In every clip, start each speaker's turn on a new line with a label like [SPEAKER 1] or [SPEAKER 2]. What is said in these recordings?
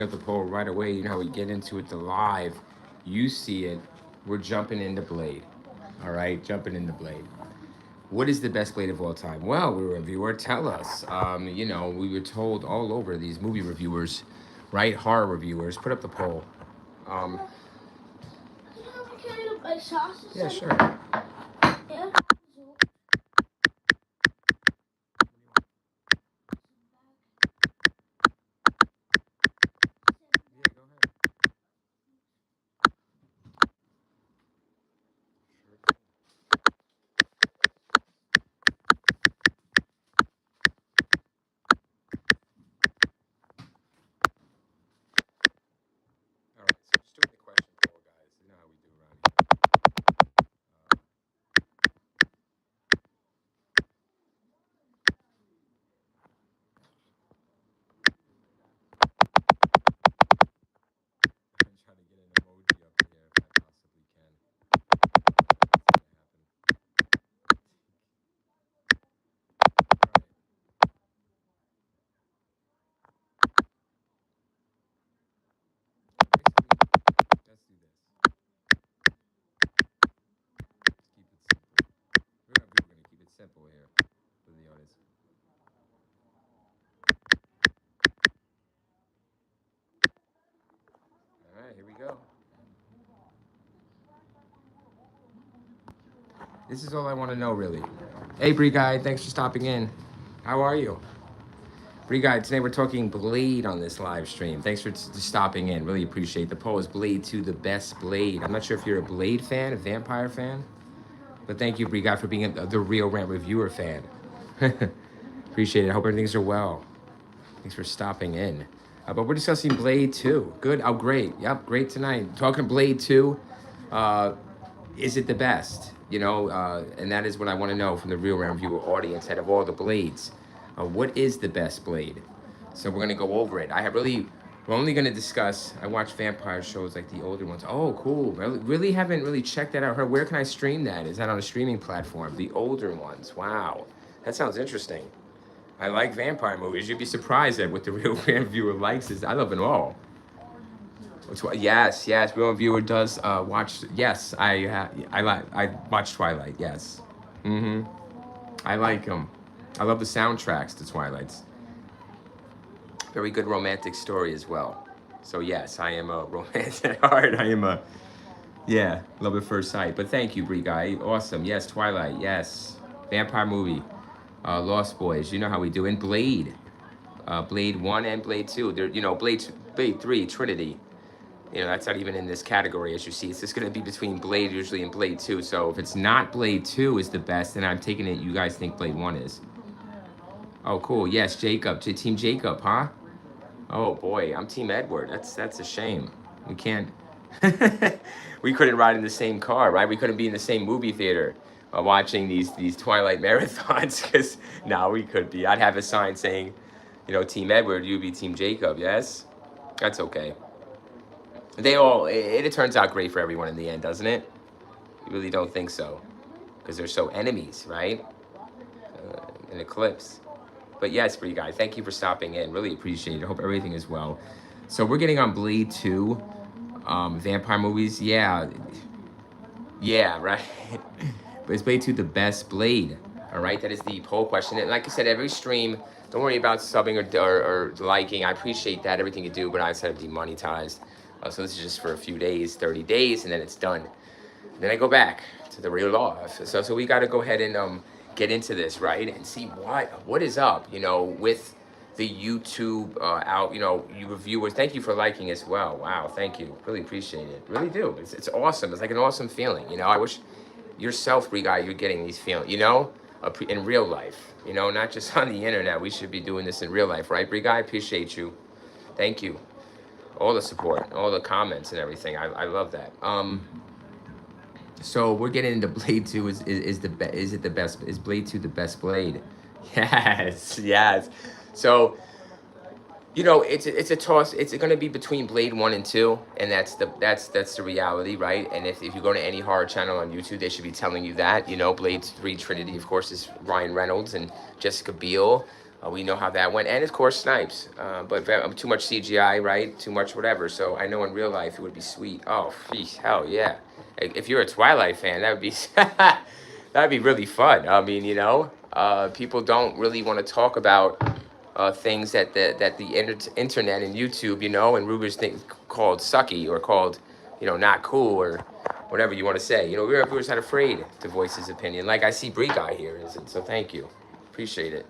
[SPEAKER 1] Up the poll right away. You know how we get into it the live. You see it. We're jumping into Blade. All right, jumping into Blade. What is the best Blade of all time? Well, we reviewer, tell us. We were told all over these movie reviewers, right? Horror reviewers. Put up the poll. Um, yeah, sure. Yeah, go ahead. All right, so just doing the question poll, guys. You know how we do around here. I'm trying to get an emoji up here if I possibly can. It's gonna happen. All right. Let's do this. Let's keep it simple. We're gonna keep it simple here for the audience. All right, here we go. This is all I want to know, really. Hey, Bree Guy, thanks for stopping in. How are you? Bree Guy, today we're talking Blade on this live stream. Thanks for stopping in. Really appreciate the poll. Is Blade 2 the best Blade? I'm not sure if you're a Blade fan, a vampire fan, but thank you, Bree Guy, for being the Real Rant Reviewer fan. Appreciate it. I hope everything's well. Thanks for stopping in. But we're discussing Blade 2. Good. Oh, great. Yep, great tonight. Talking Blade 2. Is it the best? And that is what I want to know from the Real Round Viewer audience out of all the Blades. What is the best Blade? So we're going to go over it. We're only going to discuss, I watch vampire shows like the older ones. Oh, cool. Really haven't really checked that out. Where can I stream that? Is that on a streaming platform? The older ones. Wow. That sounds interesting. I like vampire movies. You'd be surprised at what the Real Fan Viewer likes. I love them all. Yes, Real Viewer does watch. Yes, I watch Twilight. Yes. Mm-hmm. I like them. I love the soundtracks to Twilights. Very good romantic story as well. So yes, I am a romantic at heart. Love at first sight. But thank you, Brie Guy. Awesome. Yes, Twilight. Yes, vampire movie. Lost Boys. You know how we do. And Blade. Blade 1 and Blade 2. Blade 3, Trinity. That's not even in this category, as you see. It's just going to be between Blade usually and Blade 2. So if it's not Blade 2 is the best, then I'm taking it you guys think Blade 1 is. Oh, cool. Yes, Jacob. Team Jacob, huh? Oh, boy. I'm Team Edward. That's a shame. We can't... we couldn't ride in the same car, right? We couldn't be in the same movie theater watching these Twilight marathons, because now we could be. I'd have a sign saying, Team Edward, you'd be Team Jacob, yes? That's okay. It turns out great for everyone in the end, doesn't it? You really don't think so? Because they're so enemies, right? An eclipse. But yes, for you guys, thank you for stopping in. Really appreciate it. I hope everything is well. So we're getting on Blade 2. Vampire movies, yeah, right. But is Blade 2 the best Blade? All right, that is the poll question. And like I said, every stream, don't worry about subbing or liking. I appreciate that, everything you do, but I said demonetized. So this is just for a few days, 30 days, and then it's done. Then I go back to the real life. So we got to go ahead and get into this, right? And see what is up, with the YouTube out, you reviewers. Thank you for liking as well. Wow, thank you. Really appreciate it. Really do. It's awesome. It's like an awesome feeling, I wish yourself, Bree Guy, you're getting these feelings, in real life, not just on the internet. We should be doing this in real life, right, Bree Guy? I appreciate you. Thank you. All the support, all the comments and everything. I love that. So we're getting into Blade 2. Is it the best? Is Blade 2 the best Blade? Yes. So, it's a toss. It's going to be between Blade 1 and 2, and that's the reality, right? And if you go to any horror channel on YouTube, they should be telling you that. Blade 3 Trinity, of course, is Ryan Reynolds and Jessica Biel. We know how that went, and of course Snipes. But too much CGI, right? Too much whatever. So I know in real life it would be sweet. Oh, geez, hell yeah! If you're a Twilight fan, that would be that'd be really fun. I mean, people don't really want to talk about things that the internet and YouTube, and rumors think called sucky or called, not cool or whatever you want to say. Everyone's not afraid to voice his opinion. Like I see Bree Guy here, isn't? So thank you, appreciate it.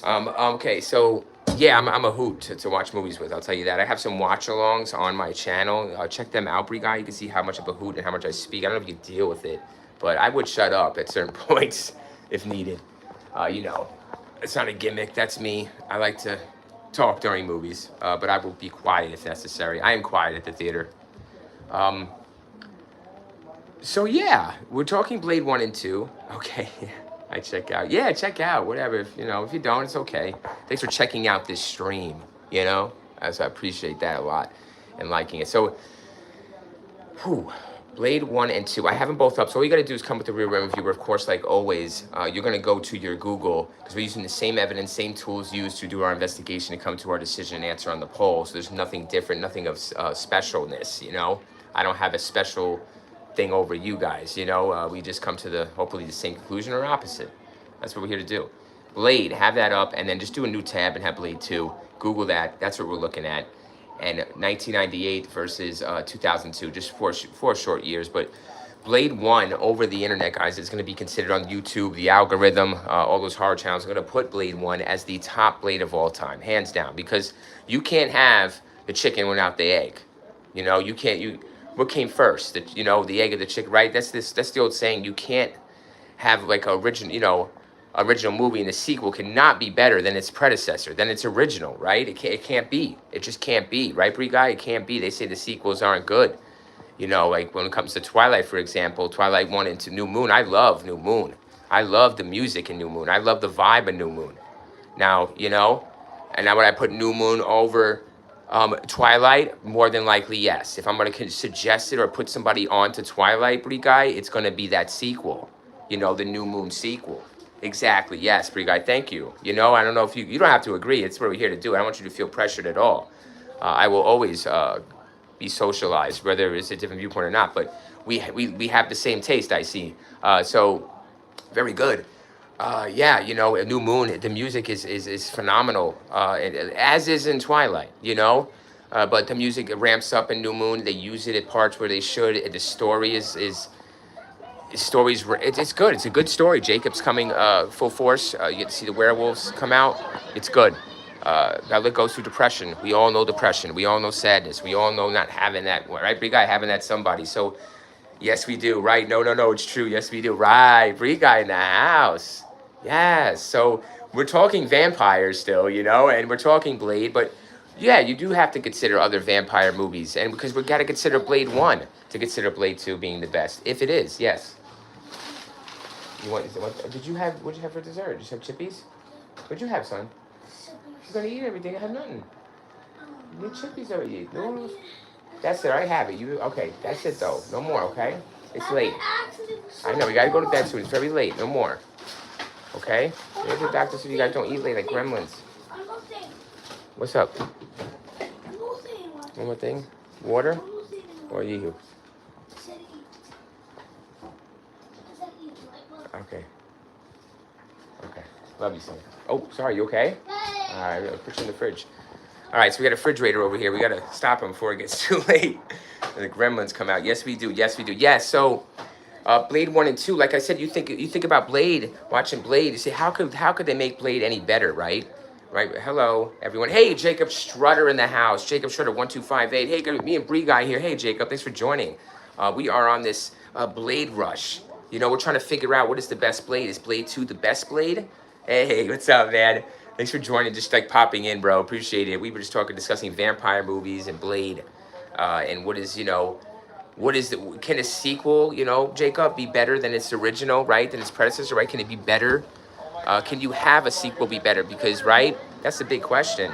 [SPEAKER 1] Okay, so yeah, I'm a hoot to watch movies with. I'll tell you that. I have some watch-alongs on my channel. Check them out, Bree Guy. You can see how much of a hoot and how much I speak. I don't know if you can deal with it, but I would shut up at certain points if needed. It's not a gimmick. That's me. I like to talk during movies, but I will be quiet if necessary. I am quiet at the theater. So yeah, we're talking Blade 1 and 2. Okay. I check out. Yeah, check out. Whatever. If you don't, it's okay. Thanks for checking out this stream. As I appreciate that a lot and liking it. So, Blade 1 and 2. I have them both up. So all you got to do is come with the Real Review Viewer. Of course, like always, you're going to go to your Google because we're using the same evidence, same tools used to do our investigation to come to our decision and answer on the poll. So there's nothing different, nothing of specialness, I don't have a special thing over you guys, we just come to hopefully the same conclusion or opposite. That's what we're here to do. Blade, have that up, and then just do a new tab and have Blade 2. Google that. That's what we're looking at. And 1998 versus 2002, just four short years. But Blade 1 over the internet, guys, is going to be considered on YouTube, the algorithm, all those horror channels are going to put Blade 1 as the top Blade of all time, hands down, because you can't have the chicken without the egg. You can't. What came first? The egg or the chicken, right? That's the old saying. You can't have like original movie and the sequel cannot be better than its predecessor, than its original, right? It can't be. It just can't be, right, Bree Guy? It can't be. They say the sequels aren't good. Like when it comes to Twilight, for example, Twilight 1 into New Moon. I love New Moon. I love the music in New Moon. I love the vibe of New Moon. Now, and now would I put New Moon over Twilight? More than likely, yes. If I'm going to suggest it or put somebody onto Twilight, Bree Guy, it's going to be that sequel. The New Moon sequel. Exactly, yes, Bree Guy, thank you. I don't know if you don't have to agree. It's what we're here to do. I don't want you to feel pressured at all. I will always be socialized, whether it's a different viewpoint or not. But we have the same taste, I see. So, very good. Yeah, a New Moon, the music is phenomenal, as is in Twilight, but the music ramps up in New Moon. They use it at parts where they should. The story it's good. It's a good story. Jacob's coming full force. You get to see the werewolves come out. It's good. Bella goes through depression. We all know depression. We all know sadness. We all know not having that, right? Big Guy having that somebody. So, yes, we do, right? No, it's true. Yes, we do, right? Bree Guy in the house. Yes. So we're talking vampires still, and we're talking Blade, but yeah, you do have to consider other vampire movies, and because we got to consider Blade 1 to consider Blade 2 being the best, if it is, yes. What'd you have for dessert? Did you have chippies? What'd you have, son? You're gonna eat everything. I have nothing. You need chippies already. Noodles. That's it. I have it. Okay? That's it though. No more. Okay? It's late. I know. We gotta go to bed soon. It's very late. No more. Okay? Maybe the doctor said you guys don't eat late like gremlins. What's up? One more thing. Water? Or you? Okay. Love you, son. Oh, sorry. You okay? All right. I'll put you in the fridge. All right. So we got a refrigerator over here. We got to stop him before it gets too late. And the gremlins come out. Yes, we do. Yes. So, Blade 1 and 2. Like I said, you think about Blade. Watching Blade. You say, how could they make Blade any better? Right. Hello, everyone. Hey, Jacob Strutter in the house. Jacob Strutter 1258. Hey, good. Me and Bree Guy here. Hey, Jacob. Thanks for joining. We are on this Blade rush. We're trying to figure out what is the best Blade. Is Blade 2 the best Blade? Hey, what's up, man? Thanks for joining, just like popping in, bro. Appreciate it. We were just discussing vampire movies and Blade, and can a sequel, Jacob, be better than its original, right? Than its predecessor, right? Can it be better? Can you have a sequel be better? Because, right, that's the big question.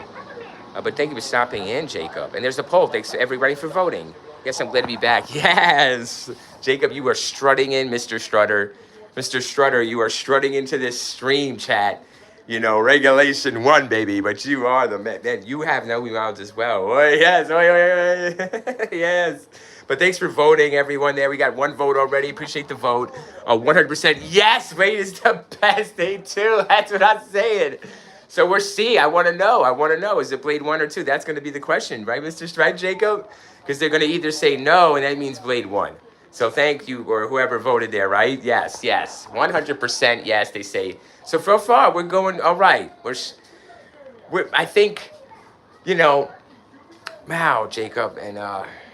[SPEAKER 1] But thank you for stopping in, Jacob. And there's a poll. Thanks to everybody for voting. Yes, I'm glad to be back. Yes, Jacob, you are strutting in, Mr. Strutter. Mr. Strutter, you are strutting into this stream chat. You know, regulation 1, baby. But you are the man. Man, you have no rounds as well. Oh, yes. Oh, yes. But thanks for voting, everyone. There, we got 1 vote already. Appreciate the vote. 100%. Yes, Blade is the best. Day 2. That's what I'm saying. So we're C. I want to know. I want to know. Is it Blade 1 or 2? That's going to be the question, right, Mr. Strike, Jacob? Because they're going to either say no, and that means Blade 1. So thank you, or whoever voted there, right? Yes, yes. 100% yes, they say. So far, we're going all right. I think, you know, wow, Jacob and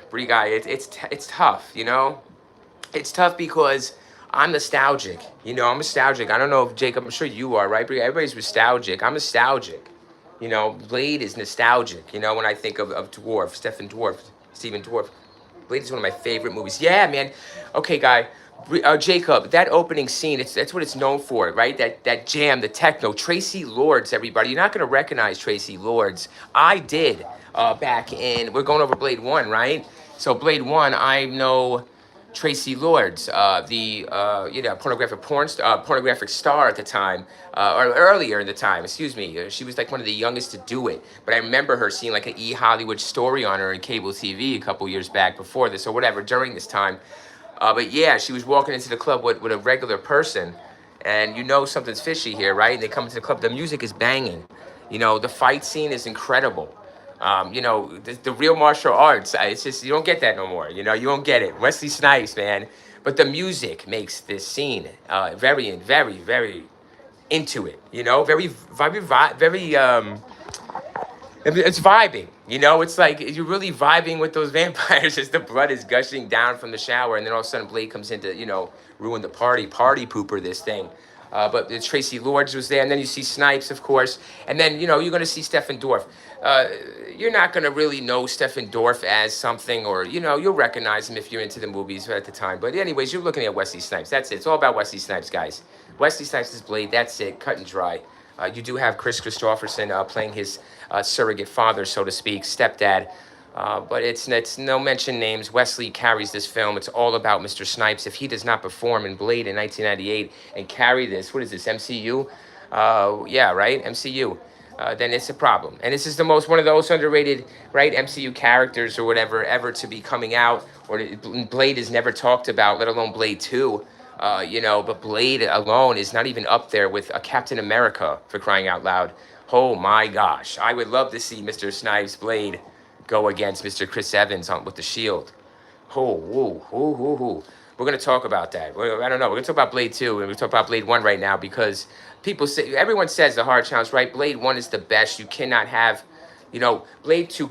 [SPEAKER 1] Bree Guy, it's tough, you know? It's tough because I'm nostalgic. You know, I'm nostalgic. I don't know if Jacob, I'm sure you are, right? Everybody's nostalgic. I'm nostalgic. You know, Blade is nostalgic. You know, when I think of Dwarf, Stephen Dwarf. Blade is one of my favorite movies. Yeah, man. Okay, guy. Jacob, that opening scene, that's what it's known for, right? That jam, the techno. Tracy Lords, everybody. You're not going to recognize Tracy Lords. I did back in, we're going over Blade 1, right? So Blade 1, I know Tracy Lords, the pornographic star at the time, or earlier in the time, excuse me. She was like one of the youngest to do it. But I remember her seeing like an E! Hollywood story on her in cable TV a couple years back before this, or whatever, during this time. But yeah, she was walking into the club with a regular person, and you know something's fishy here, right? And they come into the club, the music is banging. You know, the fight scene is incredible. You know, the real martial arts, it's just, you don't get that no more. You know, you won't get it. Wesley Snipes, man. But the music makes this scene very, very, very into it. You know, it's vibing. You know, it's like you're really vibing with those vampires as the blood is gushing down from the shower, and then all of a sudden Blade comes in to, you know, ruin the party pooper this thing. But Tracy Lords was there, and then you see Snipes, of course, and then, you know, you're going to see Stephen Dorff. You're not going to really know Stephen Dorff as something, or, you know, you'll recognize him if you're into the movies at the time. But anyways, you're looking at Wesley Snipes. That's it. It's all about Wesley Snipes, guys. Wesley Snipes is Blade. That's it. Cut and dry. You do have Chris Christopherson playing his surrogate father, so to speak, stepdad. But it's no mention names. Wesley carries this film. It's all about Mr. Snipes. If he does not perform in Blade in 1998 and carry this, what is this, MCU? Yeah, right, MCU. Then it's a problem. And this is one of those underrated, right, MCU characters or whatever ever to be coming out. Or Blade is never talked about, let alone Blade 2. You know, but Blade alone is not even up there with a Captain America, for crying out loud. Oh my gosh, I would love to see Mr. Snipes' Blade go against Mr. Chris Evans with the Shield. We're going to talk about that. I don't know. We're going to talk about Blade 2, and we're talk about Blade 1 right now, because everyone says the hard challenge, right? Blade 1 is the best. You cannot have, you know, Blade 2.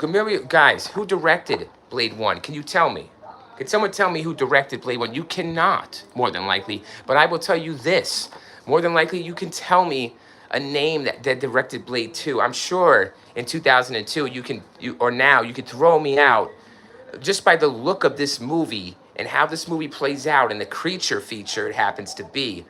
[SPEAKER 1] Guys, who directed Blade 1? Can you tell me? Can someone tell me who directed Blade 1? You cannot, more than likely. But I will tell you this. More than likely, you can tell me a name that directed Blade 2. I'm sure in 2002, you could throw me out just by the look of this movie and how this movie plays out and the creature feature it happens to be.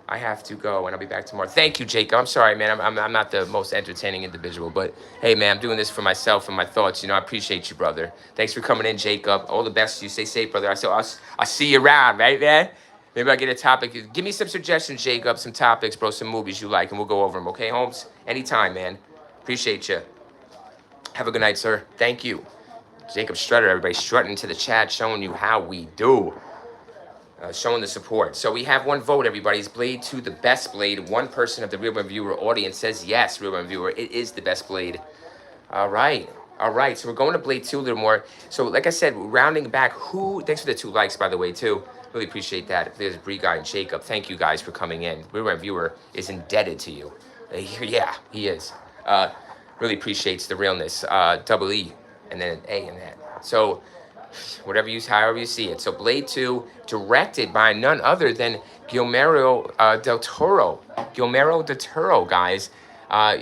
[SPEAKER 1] I have to go, and I'll be back tomorrow. Thank you, Jacob. I'm sorry, man. I'm not the most entertaining individual, but hey, man, I'm doing this for myself and my thoughts. You know, I appreciate you, brother. Thanks for coming in, Jacob. All the best to you. Stay safe, brother. I'll see you around, right, man? Maybe I'll get a topic. Give me some suggestions, Jacob, some topics, bro, some movies you like, and we'll go over them, okay, Holmes? Anytime, man. Appreciate you. Have a good night, sir. Thank you. Jacob Strutter, everybody strutting into the chat, showing you how we do. Showing the support. So we have 1 vote, everybody. Is Blade 2 the best Blade? 1 person of the Real Reviewer audience says yes, Real Reviewer. It is the best Blade. All right. All right. So we're going to Blade 2 a little more. So like I said, rounding back, thanks for the 2 likes, by the way, too. Really appreciate that. There's Bree Guy and Jacob. Thank you guys for coming in. Real Reviewer is indebted to you. Yeah, he is. Really appreciates the realness. Double E and then an A in that. So however you see it. So Blade 2, directed by none other than Guillermo del Toro. Guillermo del Toro, guys. That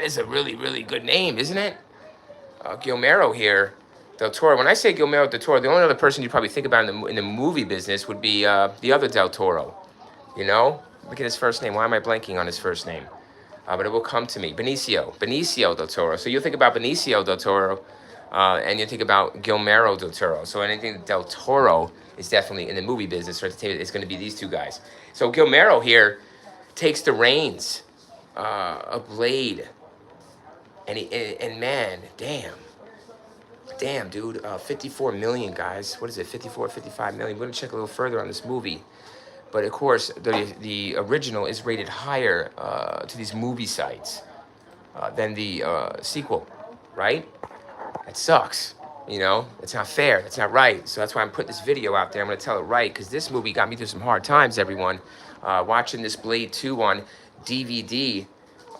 [SPEAKER 1] is a really, really good name, isn't it? Guillermo here, del Toro. When I say Guillermo del Toro, the only other person you probably think about in the movie business would be the other del Toro. You know? Look at his first name. Why am I blanking on his first name? But it will come to me. Benicio del Toro. So you'll think about Benicio del Toro, and you think about Guillermo del Toro. So anything del Toro is definitely in the movie business or entertainment, it's going to be these 2 guys. So Guillermo here takes the reins a Blade, and man, damn, dude, 54 million guys. What is it, 54, 55 million? We're gonna check a little further on this movie. But of course, the original is rated higher to these movie sites than the sequel, right? That sucks. You know, it's not fair. That's not right. So that's why I'm putting this video out there. I'm gonna tell it right because this movie got me through some hard times. Everyone, watching this Blade 2 on DVD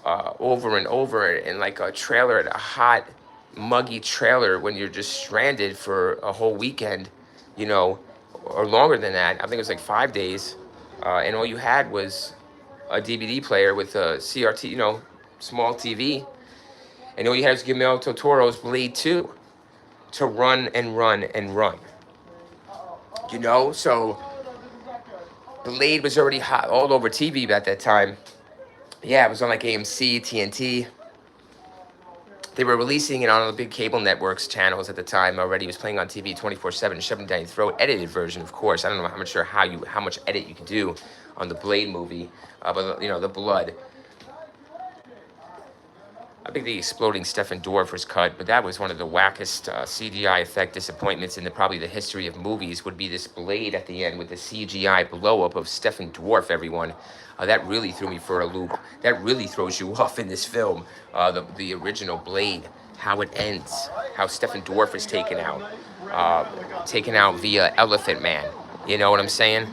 [SPEAKER 1] over and over, and like a trailer, a hot, muggy trailer when you're just stranded for a whole weekend, you know, or longer than that. I think it was like 5 days, and all you had was a DVD player with a CRT, you know, small TV, and all you had was Guillermo del Toro's Blade 2 to run and run and run. You know, so Blade was already hot all over TV at that time. Yeah, it was on like AMC, TNT. They were releasing it on the big cable networks channels at the time already. It was playing on TV 24/7, shoving down your throat. Edited version, of course. I don't know how much edit you can do on the Blade movie, but you know, the blood. I think the exploding Stephen Dorff was cut, but that was one of the wackest CGI effect disappointments in probably the history of movies. Would be this Blade at the end with the CGI blow up of Stephen Dorff. Everyone, that really threw me for a loop. That really throws you off in this film. The original Blade, how it ends, how Stephen Dorff is taken out via Elephant Man. You know what I'm saying?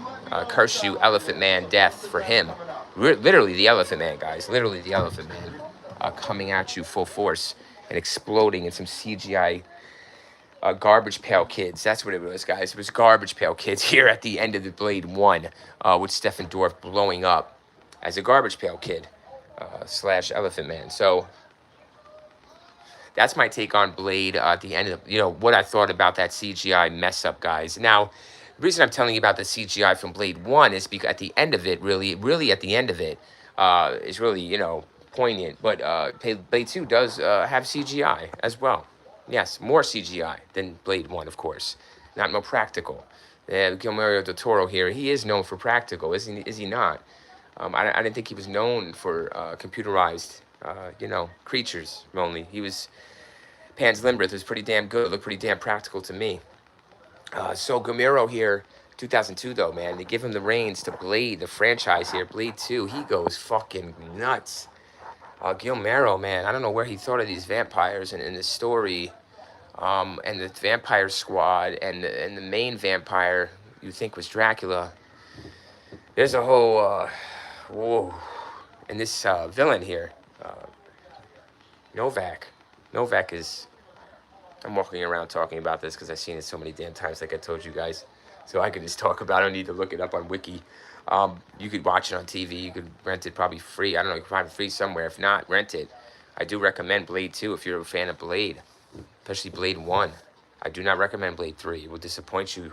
[SPEAKER 1] Curse you, Elephant Man, death for him. Literally the Elephant Man, guys. Literally the Elephant Man. Coming at you full force and exploding in some CGI Garbage Pail Kids. That's what it was, guys. It was Garbage Pail Kids here at the end of the Blade 1 with Stephen Dorff blowing up as a Garbage Pail Kid / Elephant Man. So that's my take on Blade at the end of, you know, what I thought about that CGI mess up, guys. Now, the reason I'm telling you about the CGI from Blade 1 is because at the end of it, really at the end of it, is really, you know, poignant. But Blade 2 does have CGI as well. Yes, more CGI than Blade 1, of course. Not more practical. Guillermo del Toro here, he is known for practical, is he not? I didn't think he was known for computerized, you know, creatures only. He was, Pan's Labyrinth was pretty damn good. It looked pretty damn practical to me. So Guillermo here, 2002 though, man, they give him the reins to Blade, the franchise here, Blade 2. He goes fucking nuts. Guillermo, man, I don't know where he thought of these vampires and the story, and the vampire squad, and the main vampire you think was Dracula. There's a whole, whoa, and this villain here, Novak. Novak is, I'm walking around talking about this because I've seen it so many damn times, like I told you guys. So I could just talk about it. I don't need to look it up on Wiki. You could watch it on TV. You could rent it probably free. I don't know. You can find it free somewhere. If not, rent it. I do recommend Blade 2 if you're a fan of Blade, especially Blade 1. I do not recommend Blade 3. It will disappoint you.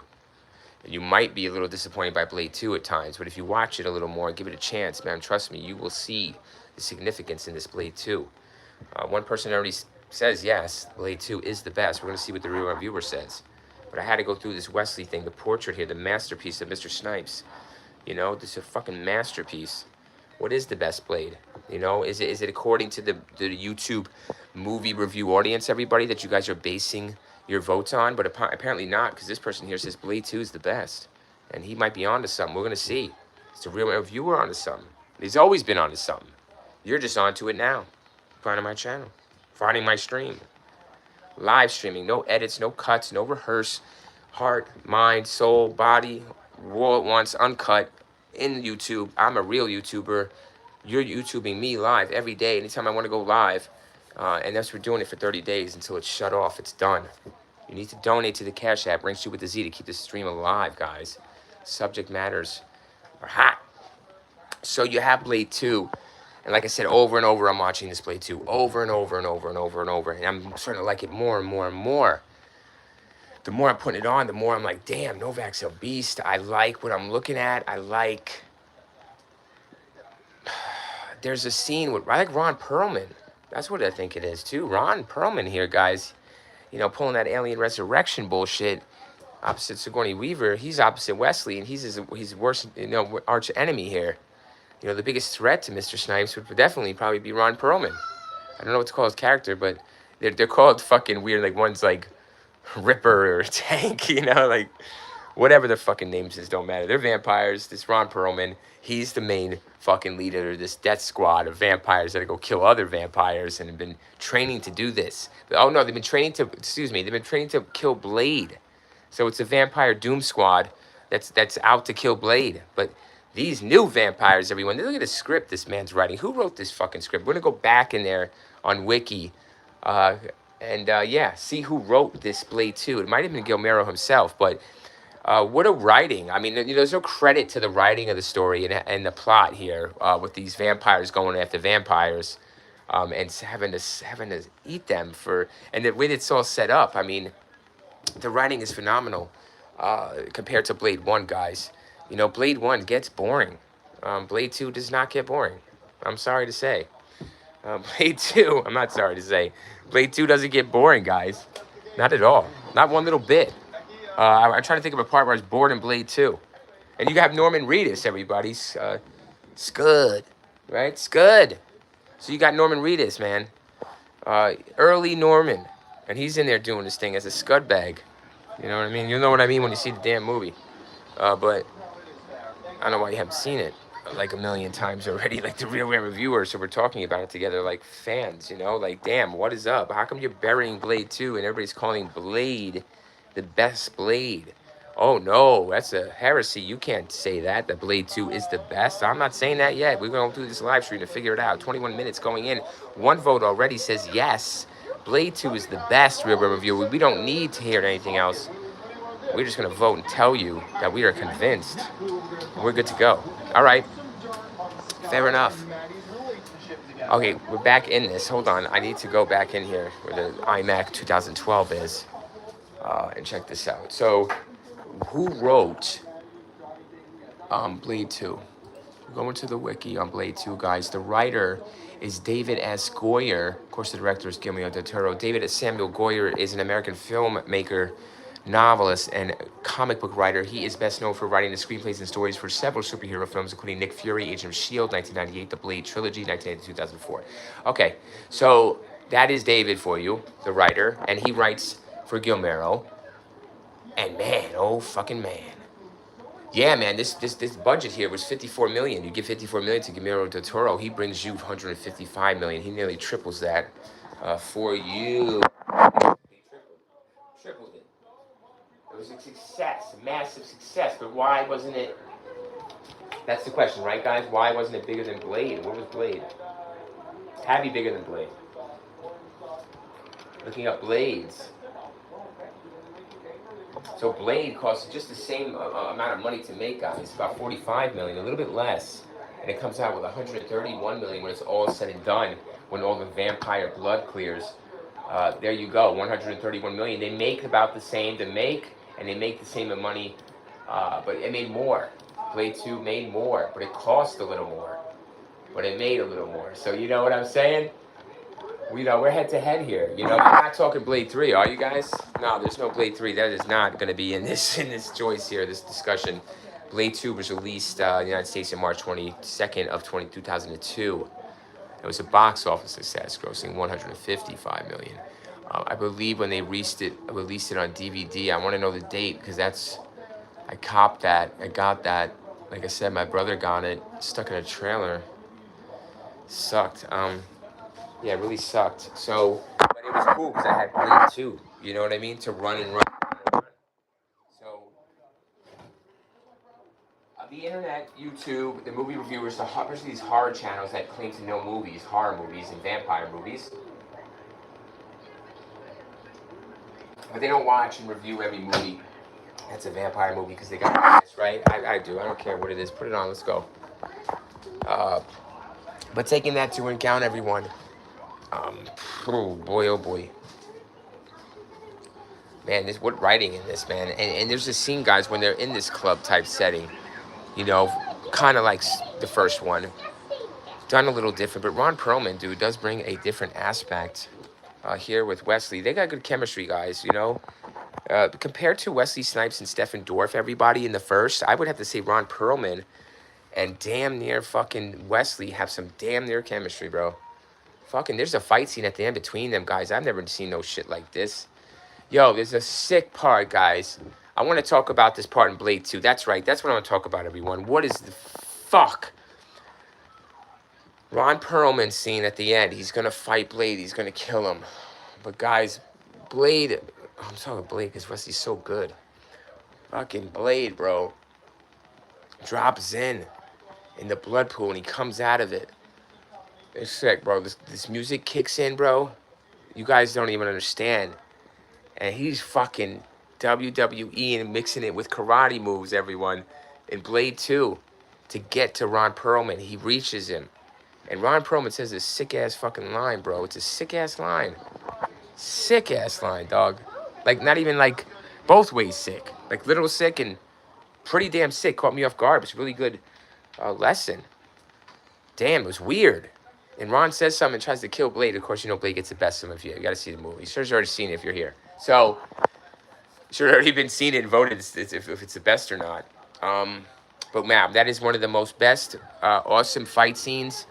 [SPEAKER 1] You might be a little disappointed by Blade 2 at times, but if you watch it a little more and give it a chance, man, trust me, you will see the significance in this Blade 2. One person already says, yes, Blade 2 is the best. We're going to see what the real reviewer says. But I had to go through this Wesley thing, the portrait here, the masterpiece of Mr. Snipes. You know, this is a fucking masterpiece. What is the best Blade? You know, is it according to the YouTube movie review audience, everybody, that you guys are basing your votes on? But apparently not, because this person here says Blade 2 is the best. And he might be onto something. We're going to see. It's a real reviewer onto something. He's always been onto something. You're just onto it now. Finding my channel. Finding my stream. Live streaming. No edits, no cuts, no rehearse. Heart, mind, soul, body, raw at once, uncut. In YouTube, I'm a real YouTuber. You're YouTubing me live every day, anytime I want to go live. And that's we're doing it for 30 days until it's shut off. It's done. You need to donate to the Cash App, Ring Street with the Z, to keep the stream alive, guys. Subject matters are hot. So you have Blade 2. And like I said, over and over, I'm watching this Blade 2. Over and over and over and over and over. And I'm starting to like it more and more and more. The more I'm putting it on, the more I'm like, damn, Novak's a beast. I like what I'm looking at. I like... There's a scene with... I like Ron Perlman. That's what I think it is, too. Ron Perlman here, guys. You know, pulling that Alien Resurrection bullshit. Opposite Sigourney Weaver. He's opposite Wesley, and he's his worst, you know, arch enemy here. You know, the biggest threat to Mr. Snipes would definitely probably be Ron Perlman. I don't know what to call his character, but they're called fucking weird. Like one's like Ripper or Tank, you know, like whatever their fucking names is, don't matter. They're vampires. This Ron Perlman, he's the main fucking leader of this death squad of vampires that go kill other vampires and have been training to do this. But, oh no, they've been training to, excuse me, they've been training to kill Blade. So it's a vampire doom squad that's out to kill Blade. But these new vampires, everyone, look at the script this man's writing. Who wrote this fucking script? We're gonna go back in there on Wiki yeah, see who wrote this Blade 2. It might have been Guillermo himself, but what a writing. I mean, you know, there's no credit to the writing of the story and the plot here with these vampires going after vampires and having to eat them for, and the way it's all set up. I mean, the writing is phenomenal compared to Blade 1, guys. You know, Blade 1 gets boring. Blade 2 does not get boring. I'm sorry to say. Blade 2, I'm not sorry to say. Blade 2 doesn't get boring, guys. Not at all. Not one little bit. I'm trying to think of a part where I was bored in Blade 2. And you have Norman Reedus, everybody. Scud, right? Scud. So you got Norman Reedus, man. Early Norman. And he's in there doing this thing as a scud bag. You know what I mean? You know what I mean when you see the damn movie. But I don't know why you haven't seen it like a million times already, like the Real Rare Reviewers, so we're talking about it together like fans, you know? Like, damn, what is up? How come you're burying Blade 2 and everybody's calling Blade the best Blade? Oh, no, that's a heresy. You can't say that Blade 2 is the best. I'm not saying that yet. We're going to do this live stream to figure it out. 21 minutes going in. One vote already says yes. Blade 2 is the best Real Rare Reviewer. We don't need to hear anything else. We're just going to vote and tell you that we are convinced. We're good to go. All right. Fair enough. Okay, we're back in this. Hold on. I need to go back in here where the iMac 2012 is and check this out. So, who wrote Blade 2? Going to the wiki on Blade 2, guys. The writer is David S. Goyer. Of course, the director is Guillermo del Toro. David Samuel Goyer is an American filmmaker, novelist, and comic book writer. He is best known for writing the screenplays and stories for several superhero films, including Nick Fury, Agent of S.H.I.E.L.D., 1998, The Blade Trilogy, 1990-2004. Okay, so that is David for you, the writer, and he writes for Guillermo. And man, oh fucking man. Yeah, man, this budget here was $54 million. You give $54 million to Guillermo del Toro, he brings you $155 million. He nearly triples that for you. Tripled it. It was a success, a massive success, but why wasn't it? That's the question, right, guys? Why wasn't it bigger than Blade? What was Blade? It had to be bigger than Blade. Looking up Blades. So Blade costs just the same amount of money to make, guys. About $45 million, a little bit less. And it comes out with $131 million when it's all said and done, when all the vampire blood clears. There you go, $131 million. They make about the same to make, and they make the same amount of money, but it made more. Blade 2 made more, but it cost a little more. But it made a little more. So you know what I'm saying? We're head to head here. You know, I'm not talking Blade 3, are you guys? No, there's no Blade 3. That is not going to be in this choice here, this discussion. Blade 2 was released in the United States on March 22nd of 2002. It was a box office success, grossing $155 million. I believe when they released it on DVD. I want to know the date because I copped that. I got that. Like I said, my brother got it, stuck in a trailer. Sucked. Yeah, it really sucked. So, but it was cool because I had Blade 2. You know what I mean? To run and run. So, the internet, YouTube, the movie reviewers, especially these horror channels that claim to know movies, horror movies and vampire movies, but they don't watch and review every movie that's a vampire movie because they got this, right? I do. I don't care what it is. Put it on. Let's go. But taking that to account, everyone, oh boy. Man, what writing in this, man. And there's a scene, guys, when they're in this club type setting, you know, kind of like the first one. Done a little different, but Ron Perlman, dude, does bring a different aspect here with Wesley. They got good chemistry, guys, you know. Compared to Wesley Snipes and Stephen Dorff, everybody in the first, I would have to say Ron Perlman and damn near fucking Wesley have some damn near chemistry, bro. Fucking, there's a fight scene at the end between them guys. I've never seen no shit like this. Yo, there's a sick part, guys. I want to talk about this part in Blade 2. That's right. That's what I want to talk about, everyone. What is the fuck? Ron Perlman scene at the end. He's going to fight Blade. He's going to kill him. But, guys, Blade... I'm talking Blade because Wesley's so good. Fucking Blade, bro. Drops in the blood pool and he comes out of it. It's sick, bro. This music kicks in, bro. You guys don't even understand. And he's fucking WWE and mixing it with karate moves, everyone. In Blade 2, to get to Ron Perlman, he reaches him. And Ron Perlman says this sick-ass fucking line, bro. It's a sick-ass line. Sick-ass line, dog. Like, not even, like, both ways sick. Like, little sick and pretty damn sick. Caught me off guard. It's a really good lesson. Damn, it was weird. And Ron says something and tries to kill Blade. Of course, you know Blade gets the best of him if you got to see the movie. Sure, you've already seen it if you're here. So, should have already been seen it and voted if it's the best or not. But man, that is one of the most best, awesome fight scenes.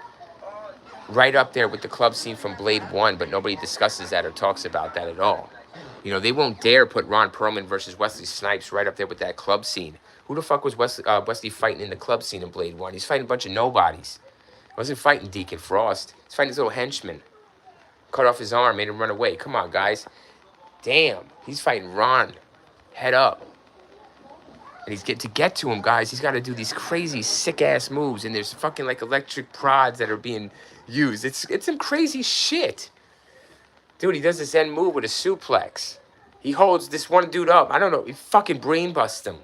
[SPEAKER 1] Right up there with the club scene from Blade 1, but nobody discusses that or talks about that at all. You know, they won't dare put Ron Perlman versus Wesley Snipes right up there with that club scene. Who the fuck was Wesley fighting in the club scene in Blade 1? He's fighting a bunch of nobodies. He wasn't fighting Deacon Frost. He's fighting his little henchman. Cut off his arm, made him run away. Come on, guys. Damn, he's fighting Ron. Head up. And to get to him, guys, he's got to do these crazy, sick-ass moves. And there's fucking, like, electric prods that are being used. It's some crazy shit. Dude, he does this end move with a suplex. He holds this one dude up. I don't know. He fucking brain busts him.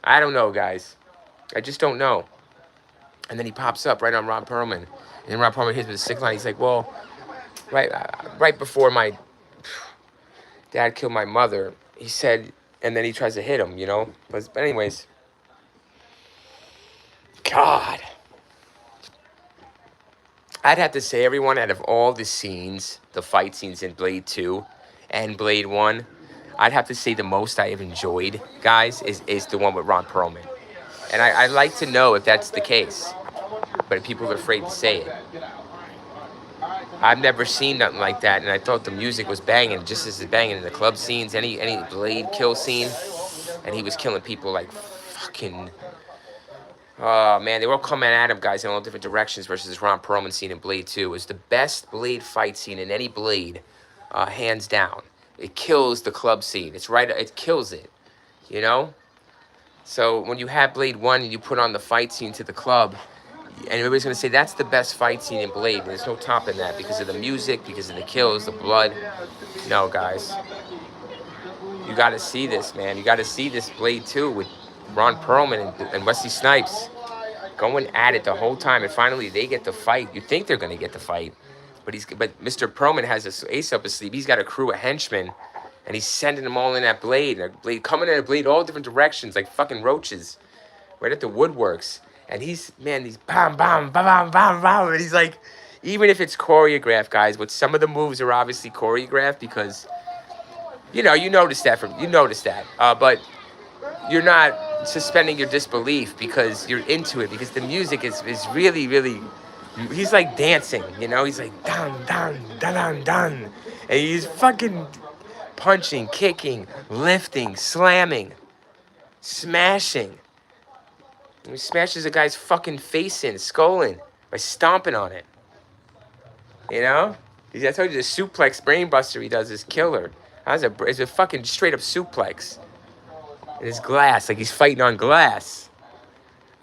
[SPEAKER 1] I don't know, guys. I just don't know. And then he pops up right on Ron Perlman. And then Ron Perlman hits with a sick line. He's like, well, right before my dad killed my mother, he said, and then he tries to hit him, you know? But anyways. God. I'd have to say, everyone, out of all the scenes, the fight scenes in Blade 2 and Blade 1, I'd have to say the most I have enjoyed, guys, is the one with Ron Perlman. And I'd like to know if that's the case. But people are afraid to say it. I've never seen nothing like that, and I thought the music was banging, just as it's banging in the club scenes, any Blade kill scene. And he was killing people like fucking... Oh, man, they were all coming at him, guys, in all different directions versus this Ron Perlman scene in Blade 2. It was the best Blade fight scene in any Blade, hands down. It kills the club scene. It's right, it kills it, you know? So when you have Blade 1 and you put on the fight scene to the club, and everybody's going to say that's the best fight scene in Blade. There's no topping that because of the music, because of the kills, the blood. No, guys. You got to see this, man. You got to see this Blade 2 with Ron Perlman and Wesley Snipes going at it the whole time. And finally, they get the fight. You think they're going to get the fight. But Mr. Perlman has this ace up his sleeve. He's got a crew of henchmen. And he's sending them all in that Blade. And Blade coming at a Blade all different directions like fucking roaches. Right at the woodworks. And he's bam, bam, bam, bam, bam, bam. And he's like, even if it's choreographed, guys, but some of the moves are obviously choreographed because, you know, you notice that. But you're not suspending your disbelief because you're into it. Because the music is really, really, he's like dancing, you know? He's like, dun, dun, dun, dun, dun. And he's fucking punching, kicking, lifting, slamming, smashing. He smashes a guy's fucking face in, skull in, by stomping on it. You know? I told you the suplex brainbuster he does is killer. It's a fucking straight up suplex. And it's glass, like he's fighting on glass.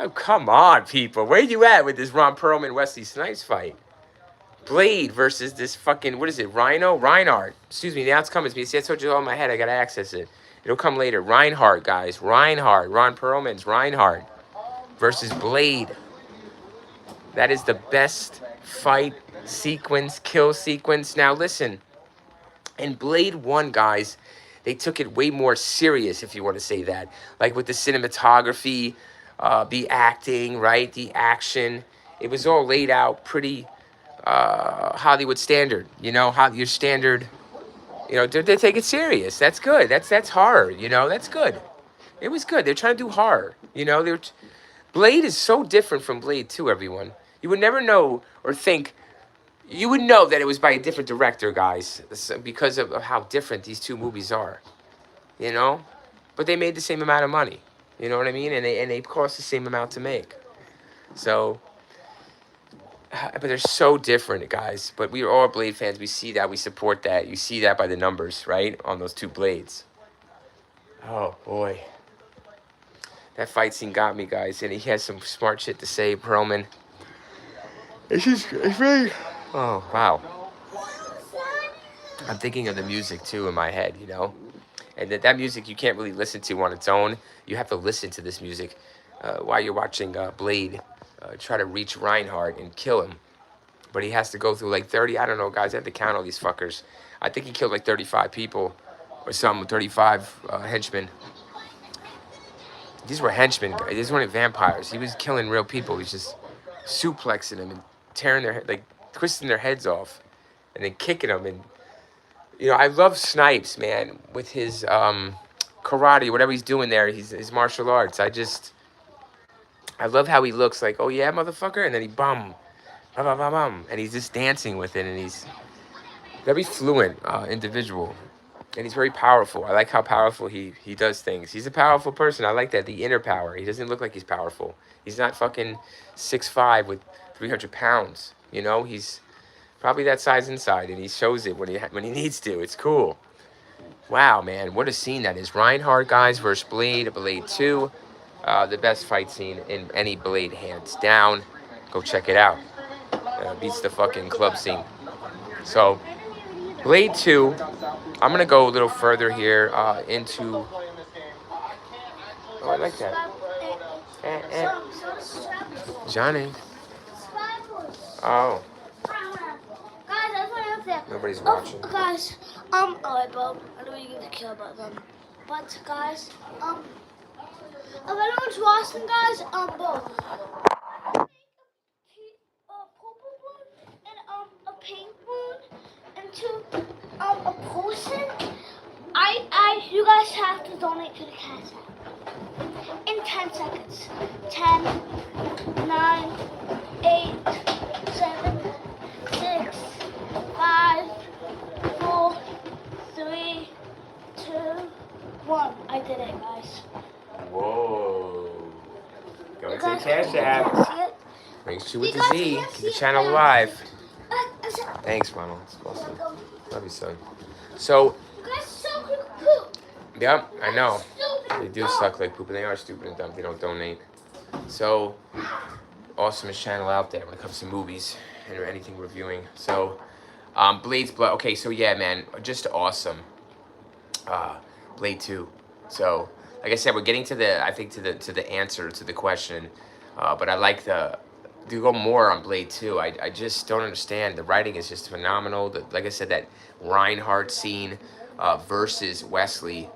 [SPEAKER 1] Oh, come on, people. Where you at with this Ron Perlman Wesley Snipes fight? Blade versus this fucking, what is it, Reinhardt. Excuse me, now it's coming to me. See, I told you all in my head, I gotta access it. It'll come later. Reinhardt, guys. Reinhardt. Ron Perlman's Reinhardt versus Blade. That is the best fight sequence, kill sequence. Now listen, in Blade 1, guys, they took it way more serious, if you want to say that. Like with the cinematography, the acting, right? The action. It was all laid out pretty Hollywood standard. You know, how your standard, you know, they take it serious. That's good. That's horror, you know, that's good. It was good. They're trying to do horror, you know, Blade is so different from Blade 2, everyone. You would never know or think, you would know that it was by a different director, guys, because of how different these two movies are, you know? But they made the same amount of money, you know what I mean? And they cost the same amount to make. So, but they're so different, guys. But we are all Blade fans. We see that. We support that. You see that by the numbers, right? On those two Blades. Oh, boy. That fight scene got me, guys. And he has some smart shit to say, Perlman. It's really... Oh, wow. I'm thinking of the music, too, in my head, you know? And that music you can't really listen to on its own. You have to listen to this music while you're watching Blade try to reach Reinhardt and kill him. But he has to go through like 30, I don't know, guys. I have to count all these fuckers. I think he killed like 35 people or something, 35 henchmen. These were henchmen, guys. These weren't vampires. He was killing real people. He's just suplexing them and tearing their, like, twisting their heads off and then kicking them. And, you know, I love Snipes, man, with his karate, whatever he's doing there, his martial arts. I love how he looks like, oh yeah, motherfucker, and then he bum, bum, bum, bum, bum, and he's just dancing with it, and he's very fluent individual, and he's very powerful. I like how powerful he does things. He's a powerful person. I like that, the inner power. He doesn't look like he's powerful. He's not fucking 6'5" with 300 pounds. You know, he's probably that size inside, and he shows it when he needs to. It's cool. Wow, man, what a scene that is. Reinhardt, guys, versus Blade, Blade 2. The best fight scene in any Blade, hands down. Go check it out. Beats the fucking club scene. So, Blade 2, I'm going to go a little further here into... Oh, I like that. Johnny. Oh. Nobody's watching.
[SPEAKER 2] Guys, alright, Bob. I don't really care about them. But, guys, if anyone's watching, guys, Bob. A purple one and a pink one into a person. You guys have to donate to the Cash App in 10 seconds. 10, 9, 8, 7, 6, 5, 4, 3, 2, 1. I did it, guys.
[SPEAKER 1] Whoa. Go
[SPEAKER 2] You
[SPEAKER 1] into the
[SPEAKER 2] guys
[SPEAKER 1] Cash
[SPEAKER 2] can't
[SPEAKER 1] App.
[SPEAKER 2] see it.
[SPEAKER 1] Make sure with
[SPEAKER 2] You
[SPEAKER 1] the
[SPEAKER 2] guys
[SPEAKER 1] Z.
[SPEAKER 2] can't
[SPEAKER 1] Keep
[SPEAKER 2] see
[SPEAKER 1] the
[SPEAKER 2] it,
[SPEAKER 1] channel
[SPEAKER 2] but
[SPEAKER 1] alive.
[SPEAKER 2] I
[SPEAKER 1] Thanks, Ronald. It's awesome. Love you, son. So,
[SPEAKER 2] You guys suck like poop.
[SPEAKER 1] yep, I know.
[SPEAKER 2] Stupid
[SPEAKER 1] They do
[SPEAKER 2] dumb.
[SPEAKER 1] suck like poop, and they are stupid and dumb. They don't donate. So, awesomest channel out there when it comes to movies and anything reviewing. So, Blade's Blood. Okay, so yeah, man, just awesome. Blade 2. So, like I said, we're getting to the, I think, to the answer to the question. But I like to go more on Blade 2. I just don't understand. The writing is just phenomenal. Like I said, that Reinhardt scene versus Wesley.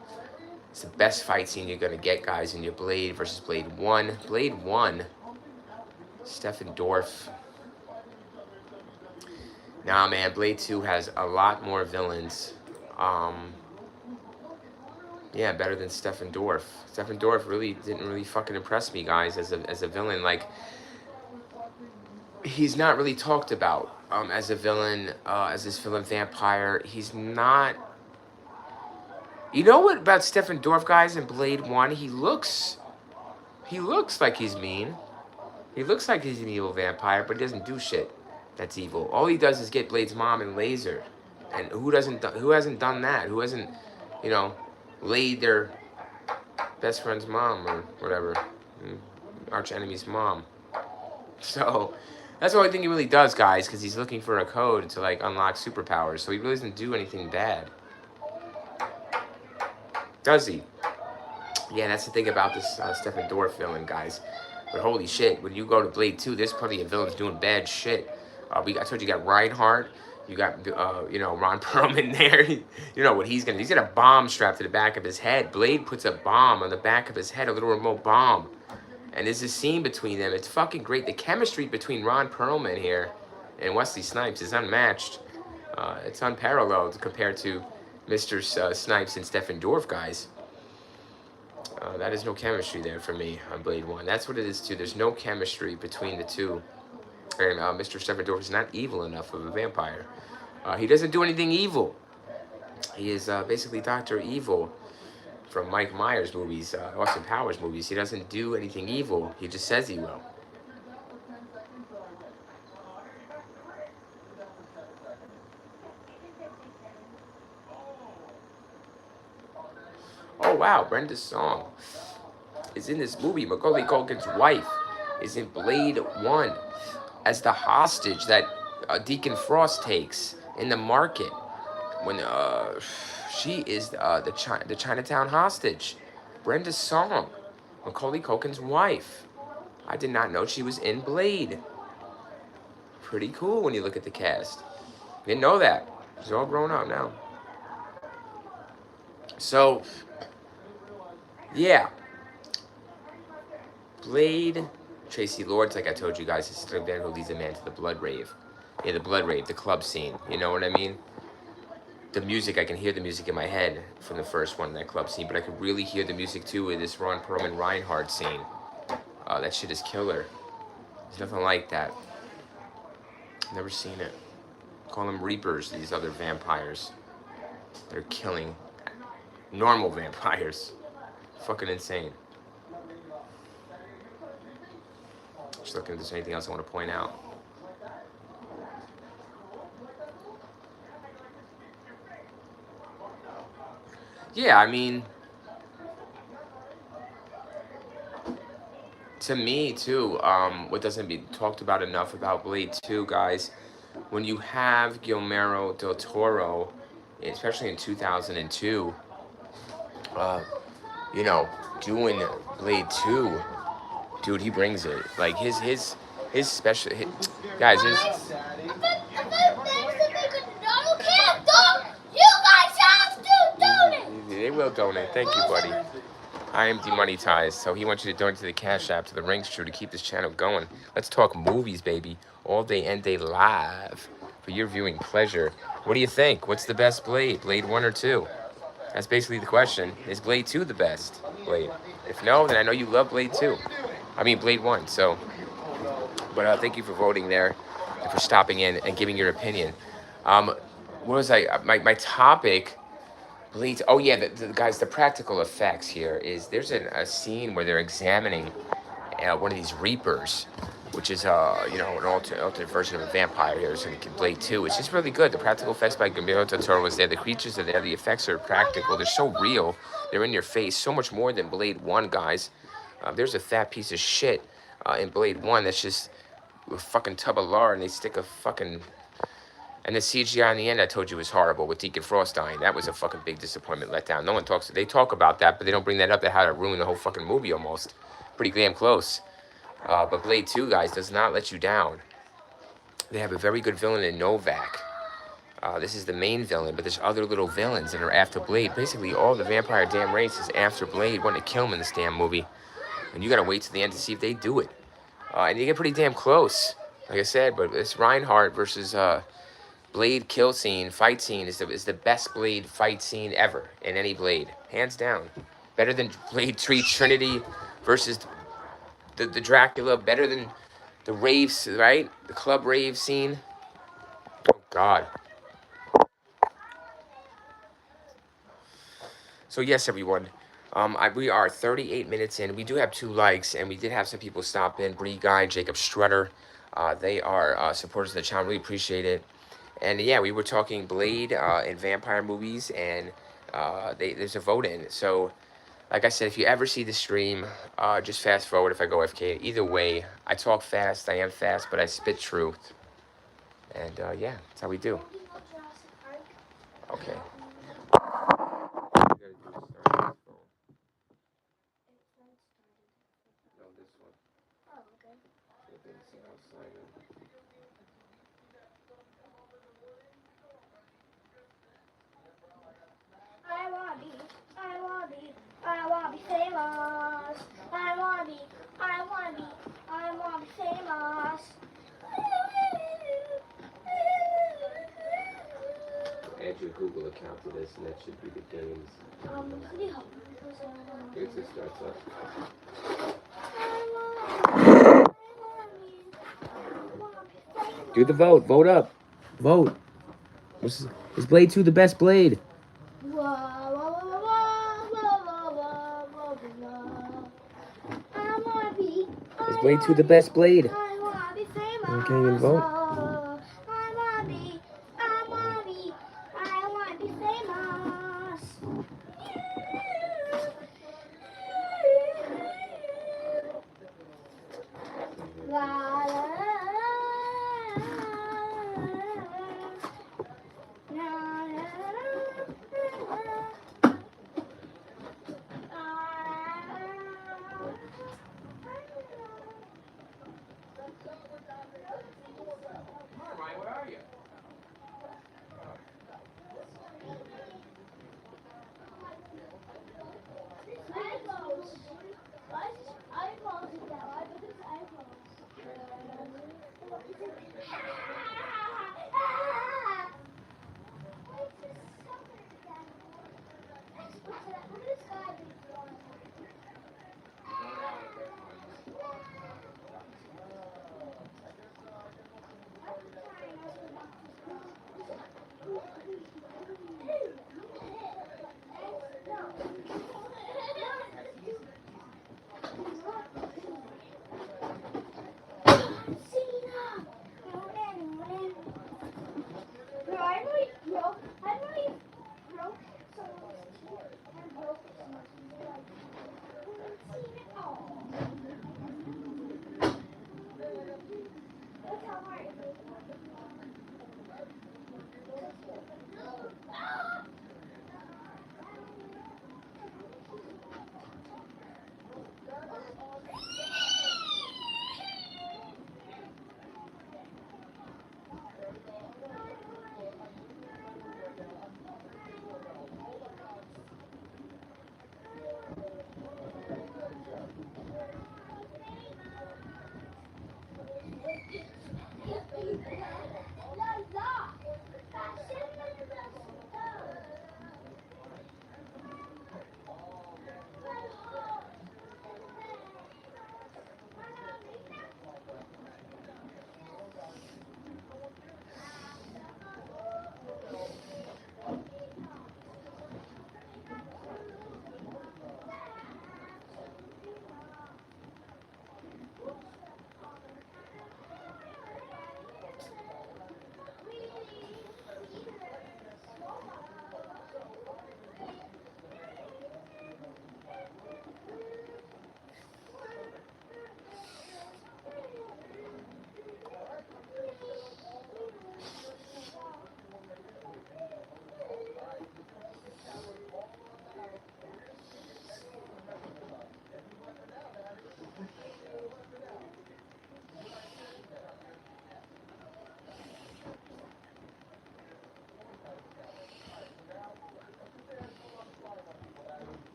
[SPEAKER 1] It's the best fight scene you're going to get, guys, in your Blade versus Blade 1. Blade 1, Stephen Dorff. Nah, man, Blade 2 has a lot more villains. Yeah, better than Stephen Dorff. Stephen Dorff really didn't really fucking impress me, guys, as a villain. Like, he's not really talked about as a villain, as this villain vampire. He's not... You know what about Stephen Dorff, guys, in Blade 1? He looks like he's mean. He looks like he's an evil vampire, but he doesn't do shit that's evil. All he does is get Blade's mom and laser. And who hasn't done that? Who hasn't, you know, laid their best friend's mom or whatever, arch enemy's mom? So that's the only thing he really does, guys, because he's looking for a code to like unlock superpowers. So he really doesn't do anything bad, does he? Yeah, that's the thing about this Stephen Dorff villain, guys. But holy shit, when you go to Blade 2, there's plenty of villains doing bad shit. I told you got Reinhardt. You got, you know, Ron Perlman there. You know what he's gonna do. He's got a bomb strapped to the back of his head. Blade puts a bomb on the back of his head, a little remote bomb. And there's a scene between them. It's fucking great. The chemistry between Ron Perlman here and Wesley Snipes is unmatched. It's unparalleled compared to Mr. Snipes and Stephen Dorff, guys. That is no chemistry there for me on Blade 1. That's what it is, too. There's no chemistry between the two. And Mr. Stephen Dorff is not evil enough of a vampire. He doesn't do anything evil. He is basically Dr. Evil from Mike Myers movies, Austin Powers movies. He doesn't do anything evil. He just says he will. Oh, wow. Brenda Song is in this movie. Macaulay Culkin's wife is in Blade 1 as the hostage that Deacon Frost takes in the market when she is the Chinatown hostage. Brenda Song, Macaulay Culkin's wife. I did not know she was in Blade. Pretty cool when you look at the cast. Didn't know that. She's all grown up now. So, yeah. Blade, Tracy Lords, like I told you guys, is the man who leads a man to the blood rave. Yeah, the blood rave, the club scene. You know what I mean? The music, I can hear the music in my head from the first one, that club scene, but I could really hear the music too with this Ron Perlman Reinhardt scene. That shit is killer. There's nothing like that. Never seen it. Call them Reapers, these other vampires. They're killing normal vampires. Fucking insane. Just looking if there's anything else I want to point out. Yeah, I mean, to me too, what doesn't be talked about enough about Blade 2, guys, when you have Guillermo del Toro, especially in 2002, you know, doing Blade 2, dude, he brings it. Like his special, guys, his. They will donate. Thank you, buddy. I am demonetized, so he wants you to donate to the Cash App, to the Rings Crew, to keep this channel going. Let's talk movies, baby. All day and day live for your viewing pleasure. What do you think? What's the best Blade? Blade 1 or 2? That's basically the question. Is Blade 2 the best Blade? If no, then I know you love Blade 2. I mean, Blade 1, so. But thank you for voting there and for stopping in and giving your opinion. What was my topic? Blade. Oh yeah, guys, the practical effects here is there's a scene where they're examining one of these Reapers, which is you know, an alternate version of a vampire here. So in Blade 2, it's just really good. The practical effects by Guillermo del Toro was there. The creatures are there. The effects are practical. They're so real. They're in your face. So much more than Blade 1, guys. There's a fat piece of shit in Blade 1 that's just a fucking tub of lard, and they stick a fucking. And the CGI in the end, I told you, was horrible with Deacon Frost dying. That was a fucking big disappointment, letdown. No one talks. They talk about that, but they don't bring that up. They had to ruin the whole fucking movie almost. Pretty damn close. But Blade 2, guys, does not let you down. They have a very good villain in Novak. This is the main villain, but there's other little villains that are after Blade. Basically, all the vampire damn race is after Blade, wanting to kill him in this damn movie. And you gotta wait to the end to see if they do it. And you get pretty damn close, like I said, but it's Reinhardt versus Blade kill scene, fight scene is the best Blade fight scene ever in any Blade, hands down. Better than Blade 3 Trinity versus the Dracula. Better than the raves, right? The club rave scene. Oh God. So yes, everyone. We are 38 minutes in. We do have 2 likes, and we did have some people stop in. Bree Guy, Jacob Strutter. They are supporters of the channel. Really appreciate it. And yeah, we were talking Blade and vampire movies, and there's a vote in. So, like I said, if you ever see the stream, just fast forward if I go FK. Either way, I talk fast, I am fast, but I spit truth. And yeah, that's how we do. Okay.
[SPEAKER 2] I wanna be famous. I wanna be famous.
[SPEAKER 1] Add your Google account to this, and that should be the games.
[SPEAKER 2] Hadi
[SPEAKER 1] Wait till it starts up. Do the vote. Vote up. Vote. Is Blade 2 the best Blade? Is Blade 2 the best Blade? You can't even vote. Ryan, where are you?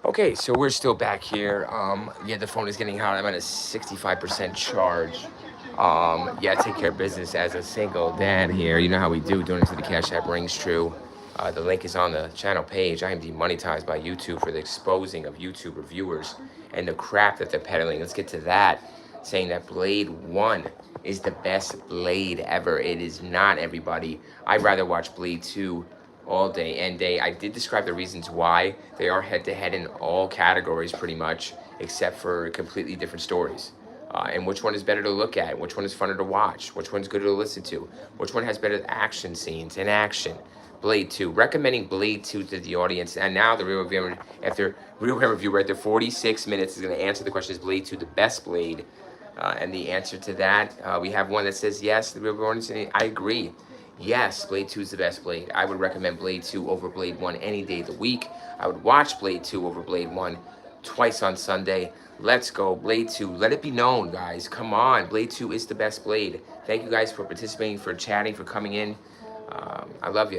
[SPEAKER 1] Okay, so we're still back here. Yeah, the phone is getting hot. I'm at a 65% charge. Yeah, take care of business as a single dad here. You know how we do. Doing it to the Cash App rings true. The link is on the channel page. I am demonetized by YouTube for the exposing of YouTube reviewers and the crap that they're peddling. Let's get to that. Saying that Blade 1 is the best Blade ever. It is not, everybody. I'd rather watch Blade 2 all day and day. I did describe the reasons why. They are head-to-head in all categories pretty much, except for completely different stories. And which one is better to look at, which one is funner to watch, which one's good to listen to, which one has better action scenes and action. Blade 2, recommending Blade 2 to the audience. And now the real reviewer, after 46 minutes, is going to answer the question, is Blade 2 the best Blade? And the answer to that, we have one that says yes, the real audience, and I agree. Yes, Blade 2 is the best Blade. I would recommend Blade 2 over Blade 1 any day of the week. I would watch Blade 2 over Blade 1 twice on Sunday. Let's go, Blade 2. Let it be known, guys. Come on, Blade 2 is the best Blade. Thank you guys for participating, for chatting, for coming in. I love you.